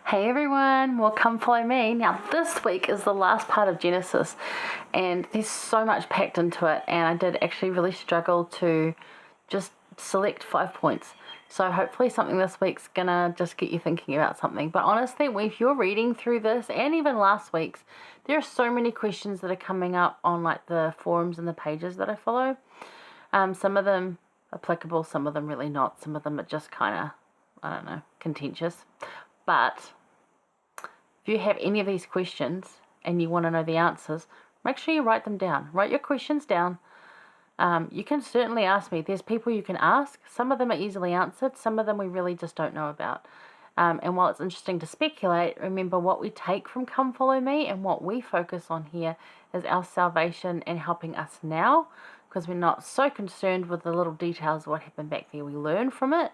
Hey everyone, well come follow me. Now this week is the last part of Genesis and there's so much packed into it, and I did actually really struggle to just select 5 points. So hopefully something this week's gonna just get you thinking about something. But honestly, if you're reading through this and even last week's, there are so many questions that are coming up on like the forums and the pages that I follow. Some of them applicable, some of them really not. Some of them are just kind of, I don't know, contentious. But if you have any of these questions and you want to know the answers, make sure you write them down. Write your questions down. You can certainly ask me. There's people you can ask. Some of them are easily answered. Some of them we really just don't know about. And while it's interesting to speculate, remember what we take from Come Follow Me and what we focus on here is our salvation and helping us now, because we're not so concerned with the little details of what happened back there. We learn from it,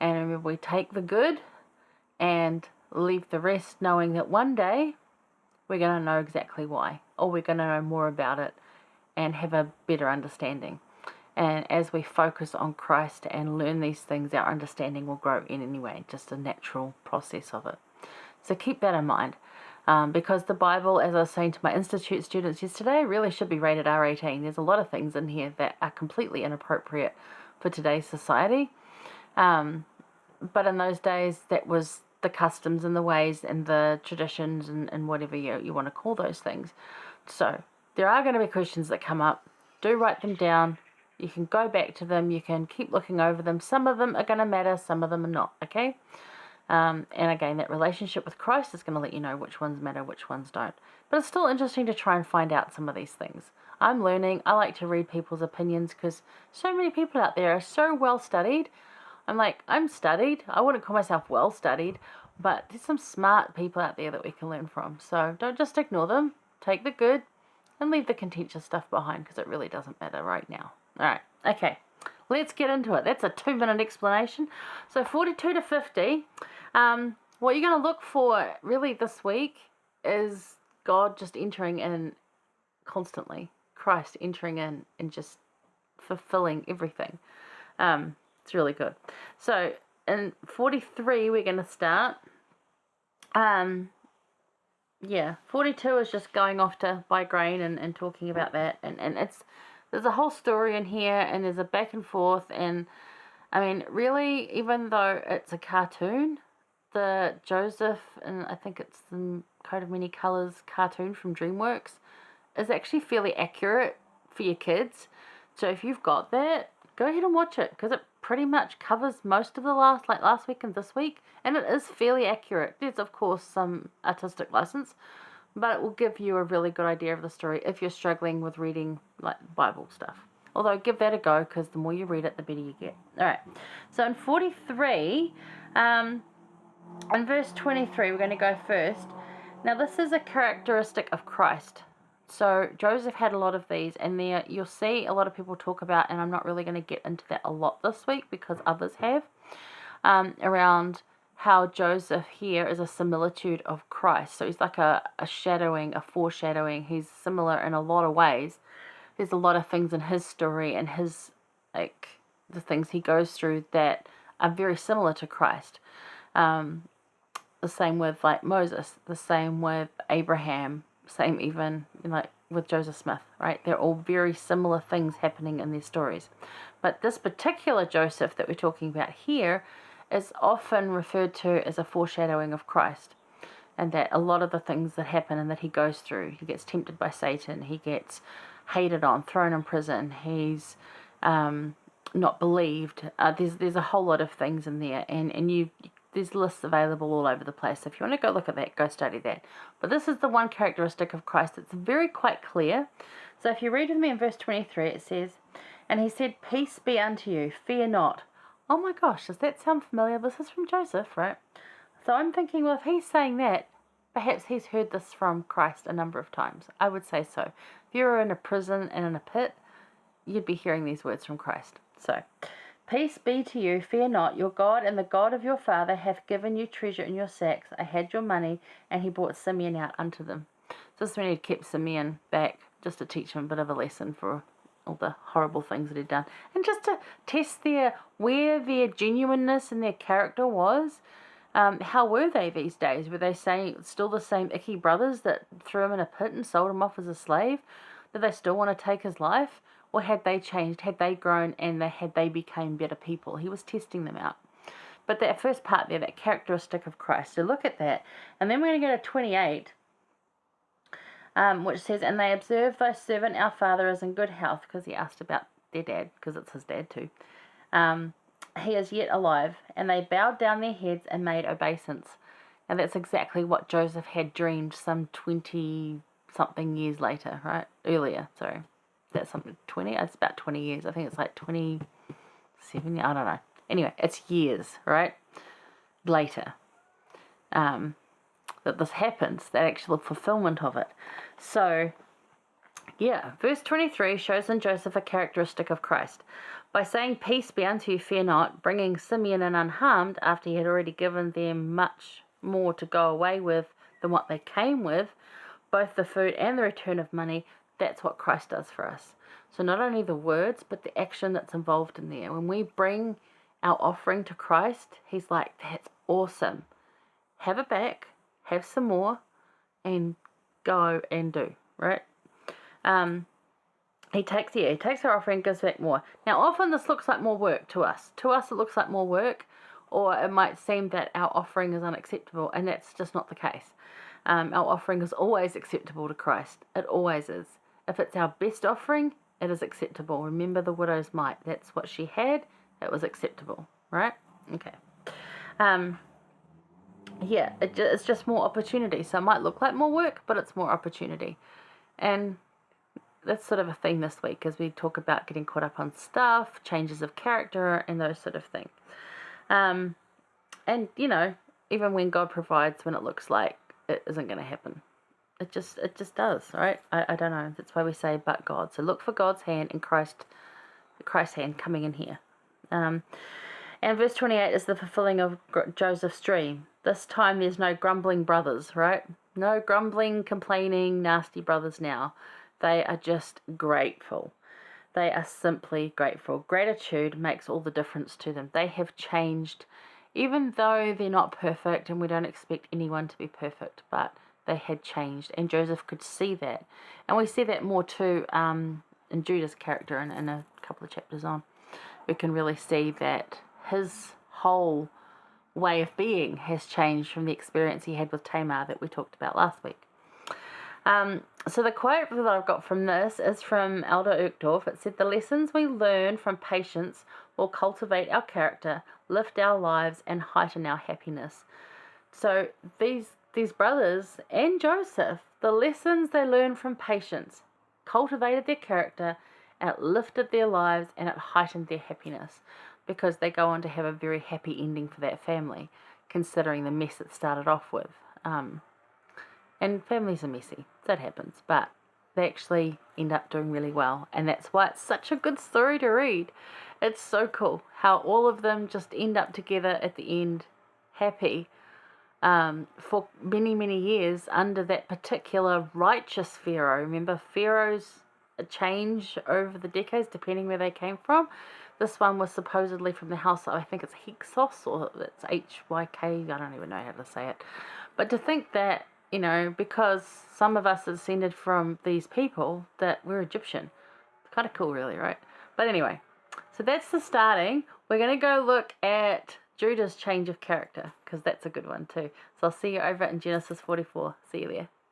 and remember, we take the good and leave the rest, knowing that one day we're going to know exactly why, or we're going to know more about it and have a better understanding. And as we focus on Christ and learn these things, our understanding will grow in anyway, just a natural process of it. So keep that in mind, because the Bible, as I was saying to my Institute students yesterday, really should be rated R18. There's a lot of things in here that are completely inappropriate for today's society. But in those days, that was the customs and the ways and the traditions and whatever you want to call those things. So there are going to be questions that come up. Do write them down. You can go back to them. You can keep looking over them. Some of them are going to matter. Some of them are not, okay? And again, that relationship with Christ is going to let you know which ones matter, which ones don't. But it's still interesting to try and find out some of these things. I'm learning. I like to read people's opinions because so many people out there are so well studied. I'm studied. I wouldn't call myself well studied, but there's some smart people out there that we can learn from. So don't just ignore them. Take the good and leave the contentious stuff behind, because it really doesn't matter right now. All right. Okay. Let's get into it. That's a 2-minute explanation. So 42 to 50. What you're going to look for really this week is God just entering in constantly. Christ entering in and just fulfilling everything. It's really good. So in 43, we're going to start. 42 is just going off to buy grain and talking about that. And there's a whole story in here, and there's a back and forth. And I mean, really, even though it's a cartoon, the Joseph, and I think it's the Coat of Many Colors cartoon from DreamWorks, is actually fairly accurate for your kids. So if you've got that, go ahead and watch it, because it pretty much covers most of the last week and this week, and it is fairly accurate. There's of course some artistic license, but it will give you a really good idea of the story if you're struggling with reading like Bible stuff. Although give that a go, because the more you read it, the better you get. Alright, so in 43, in verse 23, we're going to go first. Now this is a characteristic of Christ. So Joseph had a lot of these, and there you'll see a lot of people talk about, and I'm not really going to get into that a lot this week because others have, around how Joseph here is a similitude of Christ. So he's like a shadowing, a foreshadowing. He's similar in a lot of ways. There's a lot of things in his story and his, like, the things he goes through that are very similar to Christ. The same with like Moses, the same with Abraham, same even like with Joseph Smith, right? They're all very similar things happening in their stories. But this particular Joseph that we're talking about here is often referred to as a foreshadowing of Christ. And that a lot of the things that happen and that he goes through, he gets tempted by Satan, he gets hated on, thrown in prison, he's not believed. There's a whole lot of things in there, and there's lists available all over the place. So if you want to go look at that, go study that. But this is the one characteristic of Christ that's very quite clear. So if you read with me in verse 23, it says, "And he said, Peace be unto you, fear not." Oh my gosh, does that sound familiar? This is from Joseph, right? So I'm thinking, well, if he's saying that, perhaps he's heard this from Christ a number of times. I would say so. If you were in a prison and in a pit, you'd be hearing these words from Christ. So, "Peace be to you, fear not, your God and the God of your father hath given you treasure in your sacks. I had your money, and he brought Simeon out unto them." So this is when he'd kept Simeon back, just to teach him a bit of a lesson for all the horrible things that he'd done. And just to test where their genuineness and their character was. How were they these days? Were they still the same icky brothers that threw him in a pit and sold him off as a slave? Did they still want to take his life? Or had they changed? Had they grown and had they become better people? He was testing them out. But that first part there, that characteristic of Christ. So look at that. And then we're going to go to 28, which says, and they observed thy servant our father is in good health, because he asked about their dad, because it's his dad too. He is yet alive. And they bowed down their heads and made obeisance. And that's exactly what Joseph had dreamed some 20-something years later, right? Earlier, sorry. That's something, 20? It's about 20 years. I think it's like 27, I don't know. Anyway, it's years, right? Later. That this happens, that actual fulfillment of it. So, yeah, verse 23 shows in Joseph a characteristic of Christ. By saying, peace be unto you, fear not, bringing Simeon in unharmed, after he had already given them much more to go away with than what they came with, both the food and the return of money, that's what Christ does for us. So not only the words, but the action that's involved in there. When we bring our offering to Christ, he's like, that's awesome. Have it back, have some more, and go and do, right? He takes our offering and gives back more. Now, often this looks like more work to us. To us, it looks like more work, or it might seem that our offering is unacceptable, and that's just not the case. Our offering is always acceptable to Christ. It always is. If it's our best offering, it is acceptable. Remember the widow's mite. That's what she had. It was acceptable, right? Okay. Yeah, it's just more opportunity. So it might look like more work, but it's more opportunity. And that's sort of a theme this week as we talk about getting caught up on stuff, changes of character, and those sort of things. And, you know, even when God provides when it looks like it isn't going to happen. It just does, right? I don't know. That's why we say, but God. So look for God's hand and Christ's hand coming in here. And verse 28 is the fulfilling of Joseph's dream. This time there's no grumbling brothers, right? No grumbling, complaining, nasty brothers now. They are just grateful. They are simply grateful. Gratitude makes all the difference to them. They have changed, even though they're not perfect, and we don't expect anyone to be perfect, but they had changed, and Joseph could see that. And we see that more too in Judah's character in a couple of chapters on. We can really see that his whole way of being has changed from the experience he had with Tamar that we talked about last week. So the quote that I've got from this is from Elder Uchtdorf. It said, the lessons we learn from patience will cultivate our character, lift our lives, and heighten our happiness. So these brothers and Joseph, the lessons they learned from patience cultivated their character, and it lifted their lives, and it heightened their happiness, because they go on to have a very happy ending for that family, considering the mess it started off with. And families are messy, that happens, but they actually end up doing really well, and that's why it's such a good story to read. It's so cool how all of them just end up together at the end, happy, for many, many years under that particular righteous Pharaoh. Remember, Pharaohs change over the decades depending where they came from. This one was supposedly from the house, I think it's Hyksos, or it's Hyk, I don't even know how to say it. But to think that, you know, because some of us are descended from these people, that we're Egyptian. It's kind of cool, really, right? But anyway, so that's the starting. We're going to go look at Judah's change of character, because that's a good one too. So I'll see you over in Genesis 44. See you there.